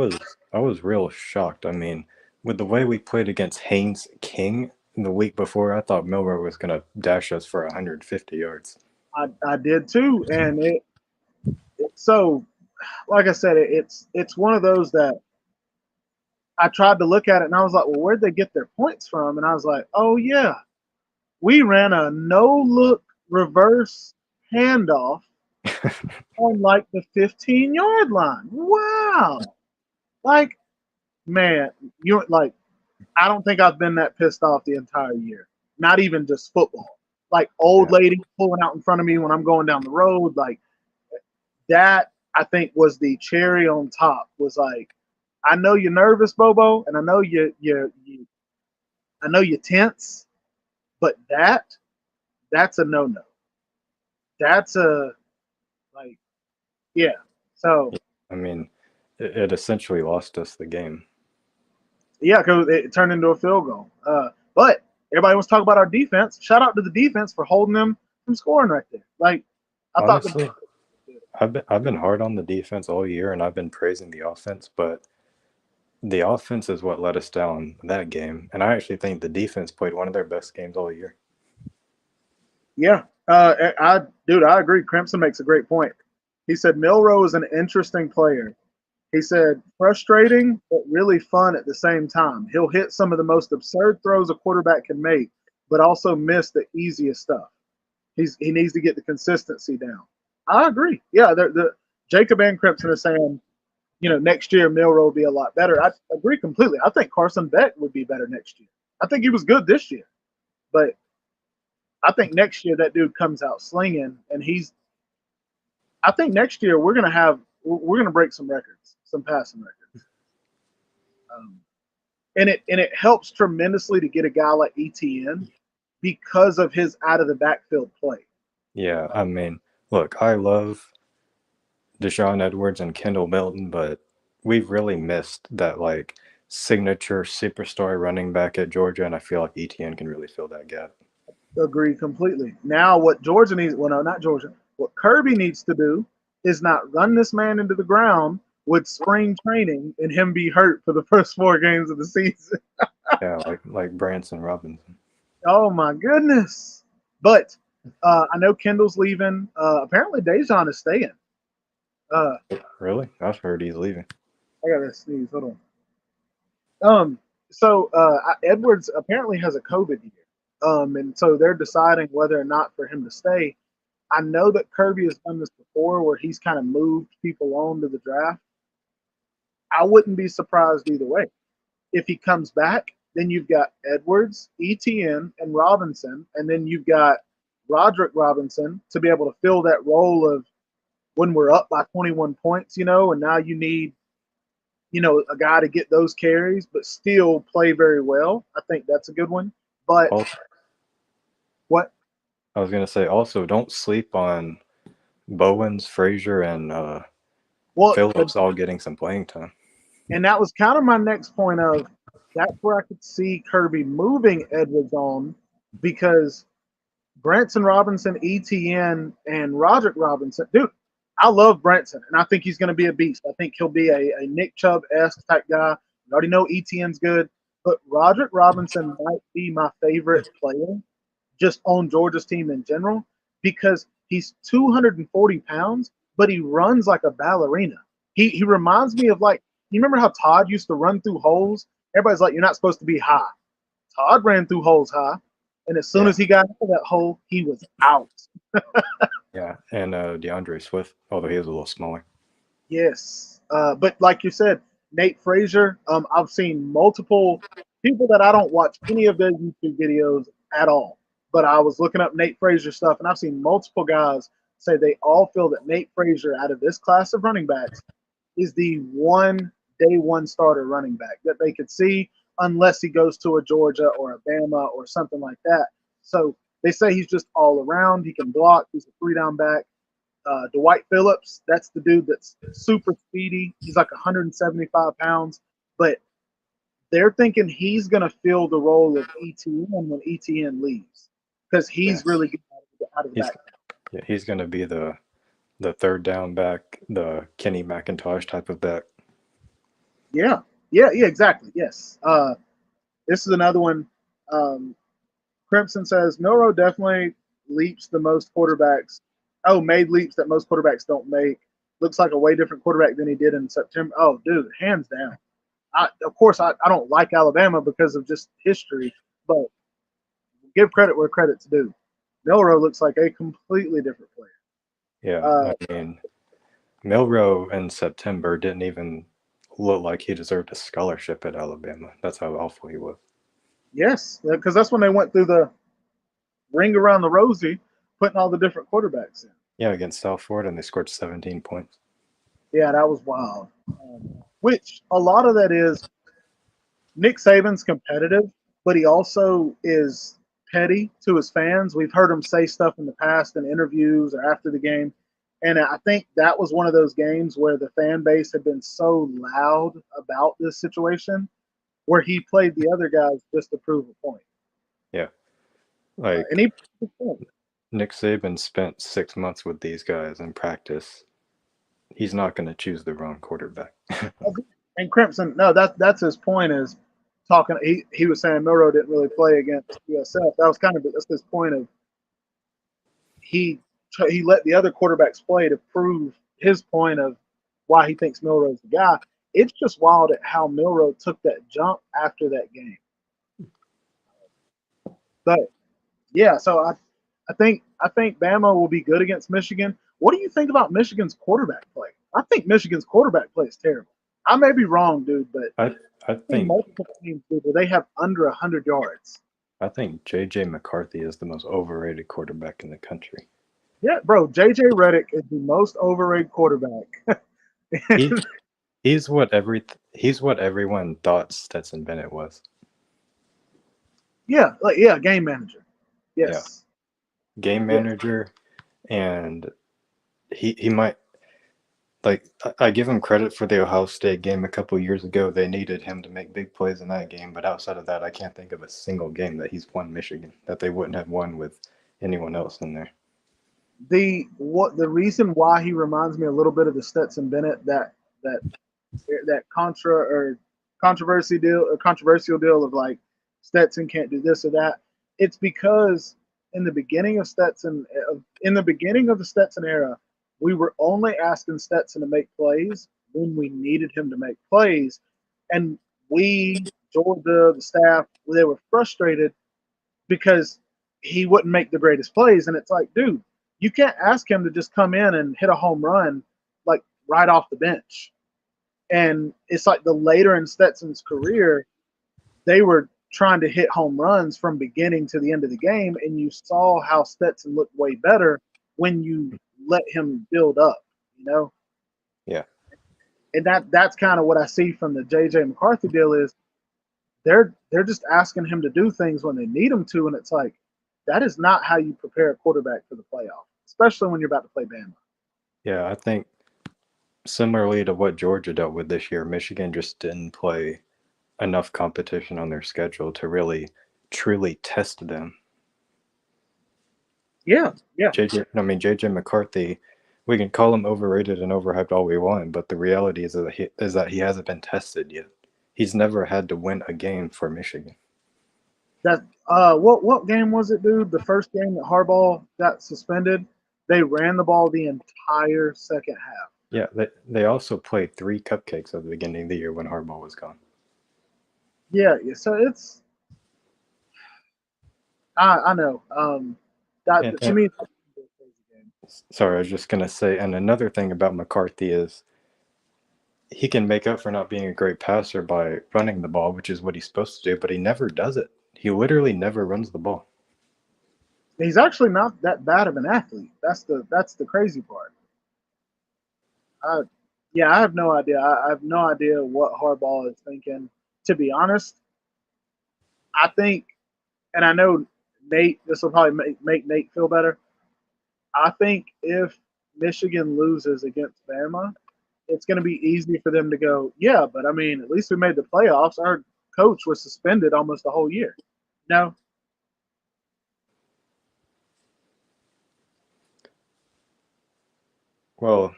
I was real shocked. I mean, with the way we played against Haynes King the week before, I thought Milroe was gonna dash us for 150 yards. I did too, and so like I said, it's one of those that I tried to look at it and I was like, well, where'd they get their points from? And I was like, oh yeah, we ran a no look reverse handoff on like the 15-yard line. Wow. Like, man, you like I don't think I've been that pissed off the entire year. Not even just football. Like old lady pulling out in front of me when I'm going down the road. Like that, I think was the cherry on top. Was like, I know you're nervous, Bobo, and I know I know you're tense, but that's a no-no. That's a like, yeah. So I mean, it essentially lost us the game. yeah, because it turned into a field goal. But everybody wants to talk about our defense. Shout out to the defense for holding them from scoring right there. Like, Honestly, I've been hard on the defense all year, and I've been praising the offense, but the offense is what let us down that game. And I actually think the defense played one of their best games all year. Yeah, I agree. Crimson makes a great point. He said Milroe is an interesting player. He said frustrating but really fun at the same time. He'll hit some of the most absurd throws a quarterback can make, but also miss the easiest stuff. He needs to get the consistency down. I agree. Yeah, the Jacob and Crimson are saying, next year Milroe will be a lot better. I agree completely. I think Carson Beck would be better next year. I think he was good this year, but I think next year that dude comes out slinging, and I think next year we're gonna break some records, some passing records, and it helps tremendously to get a guy like ETN because of his out of the backfield play. Yeah, I mean, look, I love Deshaun Edwards and Kendall Milton, but we've really missed that like signature superstar running back at Georgia, and I feel like ETN can really fill that gap. Agree completely. Now, what Georgia needs, well, no, not Georgia. What Kirby needs to do is not run this man into the ground with spring training and him be hurt for the first 4 games of the season. Yeah, like Branson Robinson. Oh my goodness! But I know Kendall's leaving. Apparently, Dejon is staying. Really? I've heard he's leaving. I gotta sneeze. Hold on. So Edwards apparently has a COVID year. And so they're deciding whether or not for him to stay. I know that Kirby has done this before where he's kind of moved people on to the draft. I wouldn't be surprised either way. If he comes back, then you've got Edwards, ETN, and Robinson, and then you've got Roderick Robinson to be able to fill that role of when we're up by 21 points, and now you need, a guy to get those carries, but still play very well. I think that's a good one. But what? I was going to say also, don't sleep on Bowens, Frazier, and Phillips all getting some playing time. And that was kind of my next point of that's where I could see Kirby moving Edwards on, because Branson Robinson, ETN, and Roderick Robinson, dude, I love Branson, and I think he's going to be a beast. I think he'll be a Nick Chubb-esque type guy. We already know ETN's good, but Roderick Robinson might be my favorite player just on Georgia's team in general, because he's 240 pounds, but he runs like a ballerina. He reminds me of, like, you remember how Todd used to run through holes? Everybody's like, you're not supposed to be high. Todd ran through holes high, and as soon Yeah. as he got into that hole, he was out. Yeah, and DeAndre Swift, although he was a little smaller. Yes, but like you said, Nate Frazier. I've seen multiple people that I don't watch any of their YouTube videos at all, but I was looking up Nate Frazier stuff, and I've seen multiple guys say they all feel that Nate Frazier, out of this class of running backs, is the day one starter running back that they could see unless he goes to a Georgia or a Bama or something like that. So they say he's just all around. He can block. He's a three down back. Dwight Phillips, that's the dude that's super speedy. He's like 175 pounds, but they're thinking he's going to fill the role of ETN when ETN leaves because he's Yeah. really good out of the He's back. yeah, he's going to be the third down back, the Kenny McIntosh type of back. Yeah, exactly. Yes. This is another one. Crimson says Milroe definitely leaps the most quarterbacks. Oh, made leaps that most quarterbacks don't make. Looks like a way different quarterback than he did in September. Oh, dude, hands down. Of course, I don't like Alabama because of just history, but give credit where credit's due. Milroe looks like a completely different player. Yeah, I mean, Milroe in September didn't even look like he deserved a scholarship at Alabama. That's how awful he was. Yes, because that's when they went through the ring around the rosy, putting all the different quarterbacks in. Yeah, against South Florida, and they scored 17 points. Yeah, that was wild. Which a lot of that is Nick Saban's competitive, but he also is petty to his fans. We've heard him say stuff in the past in interviews or after the game. And I think that was one of those games where the fan base had been so loud about this situation where he played the other guys just to prove a point. Yeah. Like, and he Nick Saban spent 6 months with these guys in practice. He's not going to choose the wrong quarterback. And Crimson, no, that's his point is talking. He was saying Milroe didn't really play against USF. That was that's his point of he let the other quarterbacks play to prove his point of why he thinks Milroe's the guy. It's just wild at how Milroe took that jump after that game. But yeah, so I think Bama will be good against Michigan. What do you think about Michigan's quarterback play? I think Michigan's quarterback play is terrible. I may be wrong, dude, but I think multiple teams where they have under 100 yards. I think J.J. McCarthy is the most overrated quarterback in the country. Yeah, bro, J.J. Redick is the most overrated quarterback. He's what everyone thought Stetson Bennett was. Yeah, game manager. Yes. Yeah. Game manager, and he might, like, I give him credit for the Ohio State game a couple years ago. They needed him to make big plays in that game, but outside of that, I can't think of a single game that he's won Michigan that they wouldn't have won with anyone else in there. The reason why he reminds me a little bit of the Stetson Bennett that controversial deal of like Stetson can't do this or that. It's because in the beginning of the Stetson era, we were only asking Stetson to make plays when we needed him to make plays, and Georgia, the staff, they were frustrated because he wouldn't make the greatest plays, and it's like, dude, you can't ask him to just come in and hit a home run like right off the bench. And it's like the later in Stetson's career, they were trying to hit home runs from beginning to the end of the game, and you saw how Stetson looked way better when you let him build up, Yeah. And that's kind of what I see from the J.J. McCarthy deal is they're just asking him to do things when they need him to, and it's like that is not how you prepare a quarterback for the playoff, especially when you're about to play Bama. Yeah, I think similarly to what Georgia dealt with this year, Michigan just didn't play enough competition on their schedule to really truly test them. Yeah. J.J. McCarthy, we can call him overrated and overhyped all we want, but the reality is that he hasn't been tested yet. He's never had to win a game for Michigan. What game was it, dude? The first game that Harbaugh got suspended, they ran the ball the entire second half. Yeah, they also played 3 cupcakes at the beginning of the year when Harbaugh was gone. Yeah, so I know. That to And me, that's a crazy game. sorry, I was just gonna say, and another thing about McCarthy is he can make up for not being a great passer by running the ball, which is what he's supposed to do, but he never does it. He literally never runs the ball. He's actually not that bad of an athlete. That's the crazy part. I, yeah, I have no idea. I have no idea what Harbaugh is thinking. To be honest, I think, and I know Nate. This will probably make Nate feel better. I think if Michigan loses against Bama, it's going to be easy for them to go, yeah, but I mean, at least we made the playoffs. Our coach was suspended almost the whole year. No, Well,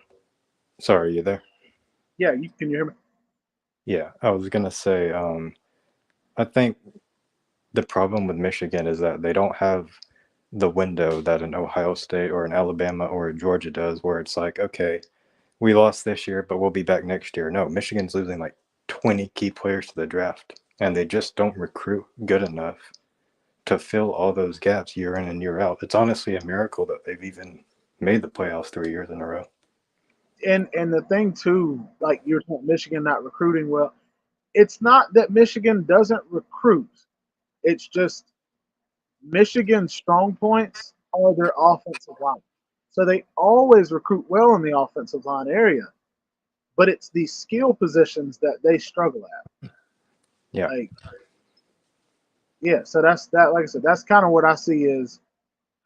sorry, you there? yeah, can you hear me? Yeah, I was gonna say, I think the problem with Michigan is that they don't have the window that an Ohio State or an Alabama or a Georgia does, where it's like, okay, we lost this year, but we'll be back next year. No, Michigan's losing like 20 key players to the draft, and they just don't recruit good enough to fill all those gaps year in and year out. It's honestly a miracle that they've even made the playoffs 3 years in a row. And the thing too, like you're talking Michigan not recruiting well, it's not that Michigan doesn't recruit. It's just Michigan's strong points are their offensive line. So they always recruit well in the offensive line area, but it's the skill positions that they struggle at. Yeah, Like, yeah, so that's that. Like I said, that's kind of what I see is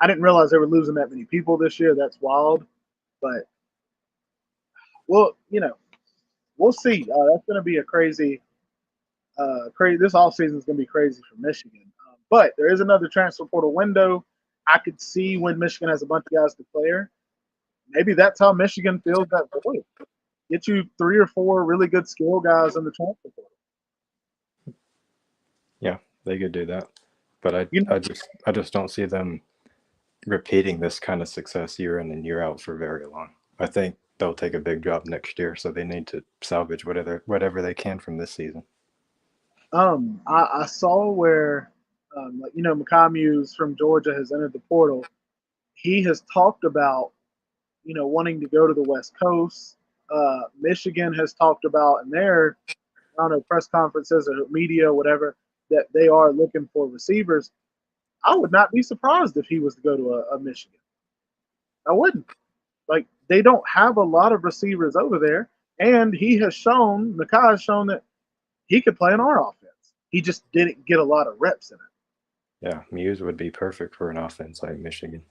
I didn't realize they were losing that many people this year. That's wild, but well, we'll see. That's going to be a crazy. This off season is going to be crazy for Michigan. But there is another transfer portal window. I could see when Michigan has a bunch of guys to clear. Maybe that's how Michigan feels that void. Get you 3 or 4 really good skill guys in the transfer portal. yeah, they could do that, but You know, I just don't see them repeating this kind of success year in and year out for very long. I think they'll take a big drop next year, so they need to salvage whatever they can from this season. I saw where, like Makai Muse from Georgia has entered the portal. He has talked about wanting to go to the West Coast. Michigan has talked about in their I don't know press conferences or media, whatever, that they are looking for receivers. I would not be surprised if he was to go to a Michigan. I wouldn't. Like they don't have a lot of receivers over there, and Makai has shown that he could play in our offense. He just didn't get a lot of reps in it. Yeah, Muse would be perfect for an offense like Michigan.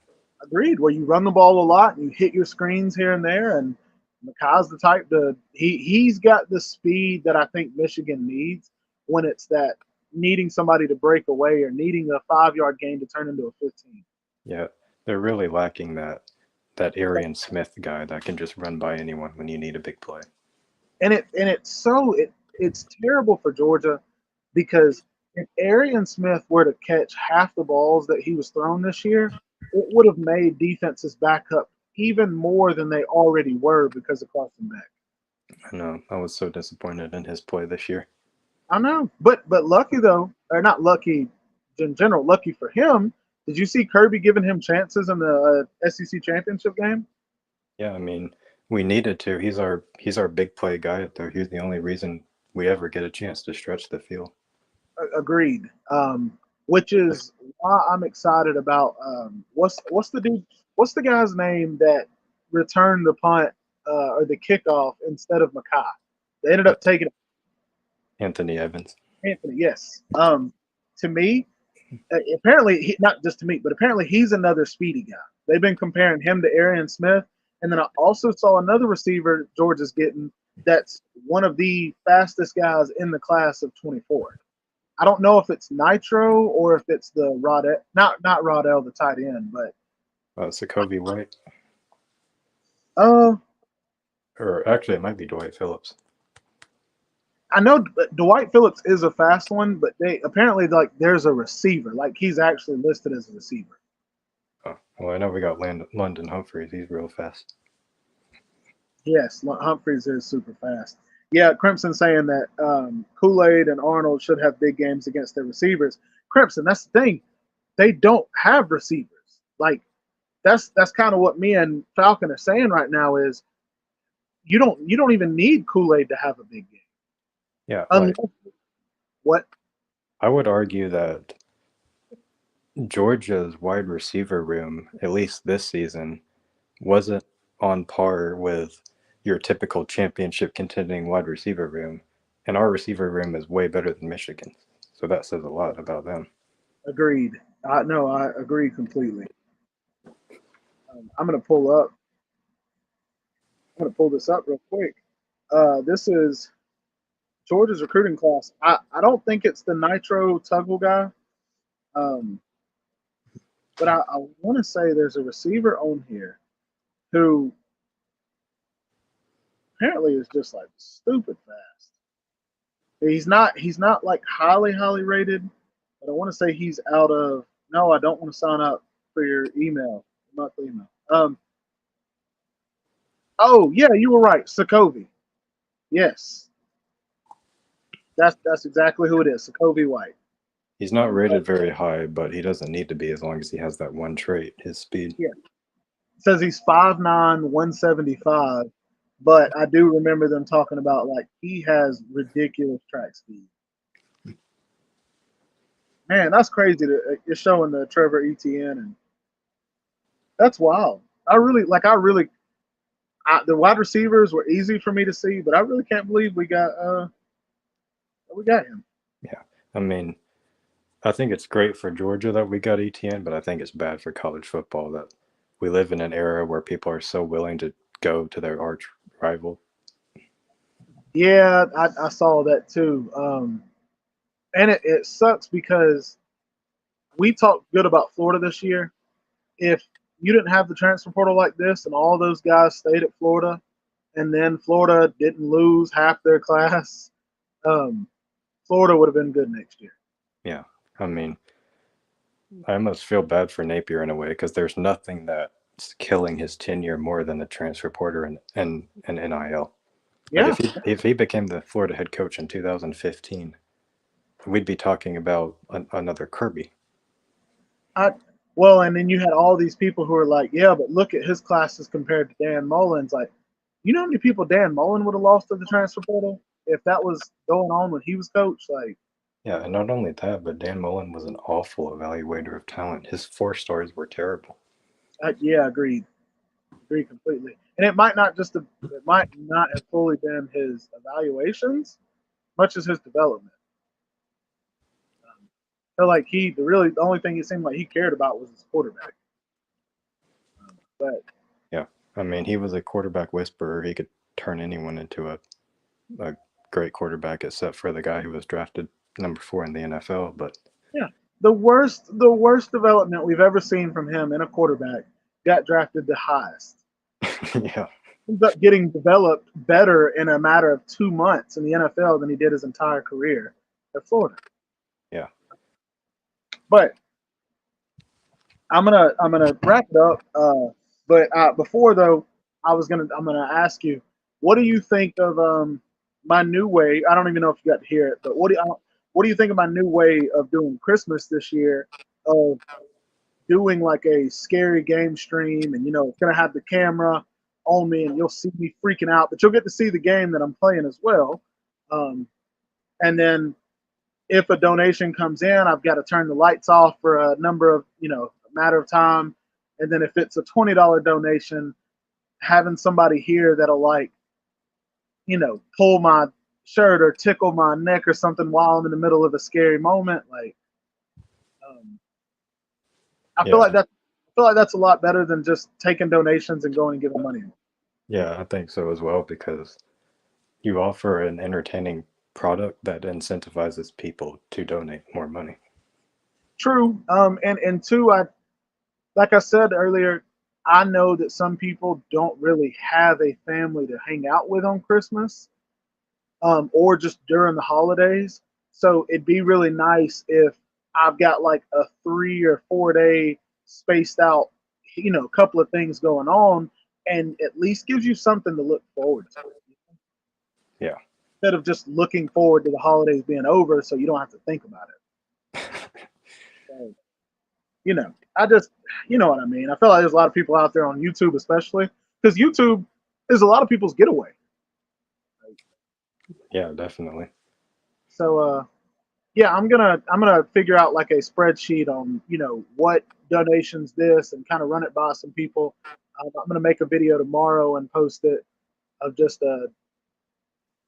Agreed. Where you run the ball a lot and you hit your screens here and there, and Makai's the type to he's got the speed that I think Michigan needs when it's that needing somebody to break away or needing a 5 yard gain to turn into a 15. Yeah, they're really lacking that Arian Smith guy that can just run by anyone when you need a big play. It's terrible for Georgia because if Arian Smith were to catch half the balls that he was thrown this year, it would have made defenses back up even more than they already were because of Carson Beck. I know. I was so disappointed in his play this year. I know, but lucky though, or not lucky in general, lucky for him. Did you see Kirby giving him chances in the SEC championship game? Yeah, I mean, we needed to. He's our big play guy out there. He's the only reason we ever get a chance to stretch the field. Agreed. Which is why I'm excited about what's the dude? What's the guy's name that returned the punt or the kickoff instead of Makai? They ended up taking Anthony Evans. Anthony. Yes. To me, apparently not just to me, but apparently he's another speedy guy. They've been comparing him to Arian Smith, and then I also saw another receiver Georgia's getting that's one of the fastest guys in the class of 24. I don't know if it's Nitro or if it's the not Rodell, the tight end, but Sokovie White. uh, Or actually, it might be Dwight Phillips. I know Dwight Phillips is a fast one, but they apparently like there's a receiver, like he's actually listed as a receiver. Oh, well, I know we got London Humphreys. He's real fast. Yes, Humphreys is super fast. Yeah, Crimson saying that Kool-Aid and Arnold should have big games against their receivers. Crimson, that's the thing. they don't have receivers. Like that's kind of what me and Falcon are saying right now is you don't even need Kool-Aid to have a big game. Yeah, Unless what? I would argue that Georgia's wide receiver room, at least this season, wasn't on par with your typical championship contending wide receiver room. And our receiver room is way better than Michigan's. So that says a lot about them. Agreed. No, I agree completely. I'm gonna pull up. I'm gonna pull this up real quick. This is Georgia's recruiting class. I don't think it's the Nitro Tuggle guy, um, but I want to say there's a receiver on here who apparently is just like stupid fast. He's not like highly rated, but I want to say he's out of. No, I don't want to sign up for your email, monthly email. Oh yeah, you were right, Sokovy. Yes, that's exactly who it is, Sokovy White. He's not rated very high, but he doesn't need to be as long as he has that one trait, his speed. Yeah, it says he's 5'9", 175, but I do remember them talking about like he has ridiculous track speed. Man, that's crazy. You're showing the Trevor Etienne, and that's wild. The wide receivers were easy for me to see, but I really can't believe we got him. Yeah, I mean, I think it's great for Georgia that we got ETN, but I think it's bad for college football that we live in an era where people are so willing to go to their arch rival. Yeah, I saw that too. And it sucks because we talked good about Florida this year. If you didn't have the transfer portal like this and all those guys stayed at Florida and then Florida didn't lose half their class, Florida would have been good next year. Yeah, I mean, I almost feel bad for Napier in a way because there's nothing that's killing his tenure more than the transfer portal and NIL. Yeah. Like if he became the Florida head coach in 2015, we'd be talking about another Kirby. Well, and then you had all these people who are like, yeah, but look at his classes compared to Dan Mullen's. Like, you know how many people Dan Mullen would have lost to the transfer portal if that was going on when he was coach? Like, yeah, and not only that, but Dan Mullen was an awful evaluator of talent. His 4 stars were terrible. Yeah, agreed completely. And it might not have fully been his evaluations, much as his development. I feel like the only thing it seemed like he cared about was his quarterback. But yeah, I mean, he was a quarterback whisperer. He could turn anyone into a great quarterback, except for the guy who was drafted number 4 in the NFL. But yeah, the worst development we've ever seen from him in a quarterback got drafted the highest. yeah, Ends up getting developed better in a matter of 2 months in the NFL than he did his entire career at Florida. Yeah. But I'm gonna wrap it up. But before though, I'm gonna ask you, what do you think of my new way? I don't even know if you got to hear it, but what do you think of my new way of doing Christmas this year? Of doing like a scary game stream, and it's gonna have the camera on me, and you'll see me freaking out, but you'll get to see the game that I'm playing as well. And then if a donation comes in, I've got to turn the lights off for a matter of time. And then if it's a $20 donation, having somebody here that'll pull my shirt or tickle my neck or something while I'm in the middle of a scary moment. Like, I feel like that's a lot better than just taking donations and going and giving money. Yeah, I think so as well, because you offer an entertaining product that incentivizes people to donate more money. True. And two, like I said earlier, I know that some people don't really have a family to hang out with on Christmas, or just during the holidays. So it'd be really nice if I've got like a 3 or 4 day spaced out, couple of things going on, and at least gives you something to look forward to. Yeah. Instead of just looking forward to the holidays being over, so you don't have to think about it. So, you know, I just, you know what I mean. I feel like there's a lot of people out there on YouTube, especially because YouTube is a lot of people's getaway. Yeah, definitely. So, yeah, I'm gonna figure out like a spreadsheet on what donations this and kind of run it by some people. I'm gonna make a video tomorrow and post it of just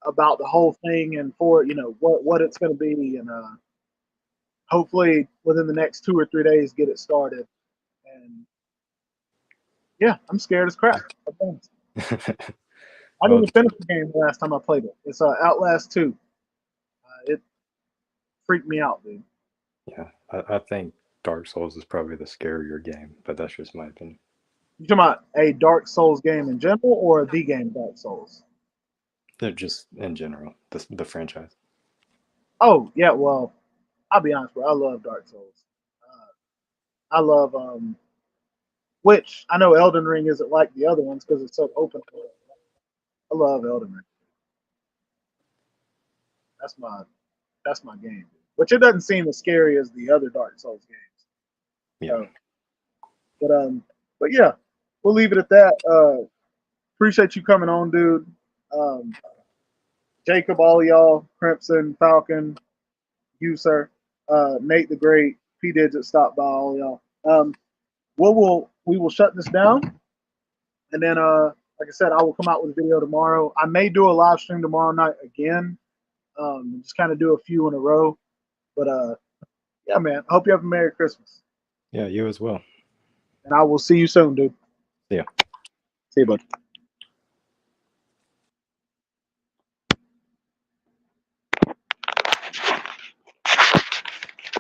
about the whole thing and for what it's gonna be and hopefully within the next 2 or 3 days get it started. And yeah, I'm scared as crap. I didn't Well, even finish the game the last time I played it. It's Outlast 2. It freaked me out, dude. yeah, I think Dark Souls is probably the scarier game, but that's just my opinion. You talking about a Dark Souls game in general or the game Dark Souls? They're just in general, the franchise. Oh yeah, well, I'll be honest, bro. I love Dark Souls. I love which I know Elden Ring isn't like the other ones because it's so open. I love Elden Ring. That's my game. Which it doesn't seem as scary as the other Dark Souls games. Yeah. So, but yeah, we'll leave it at that. Appreciate you coming on, dude. Um, Jacob, all of y'all, Crimson, Falcon, you, sir, Nate the Great, P Digit, stop by, all of y'all. We will shut this down, and then like I said, I will come out with a video tomorrow. I may do a live stream tomorrow night again, just kind of do a few in a row. But yeah, man, I hope you have a Merry Christmas, Yeah, you as well. and I will see you soon, dude. See ya. See you, bud.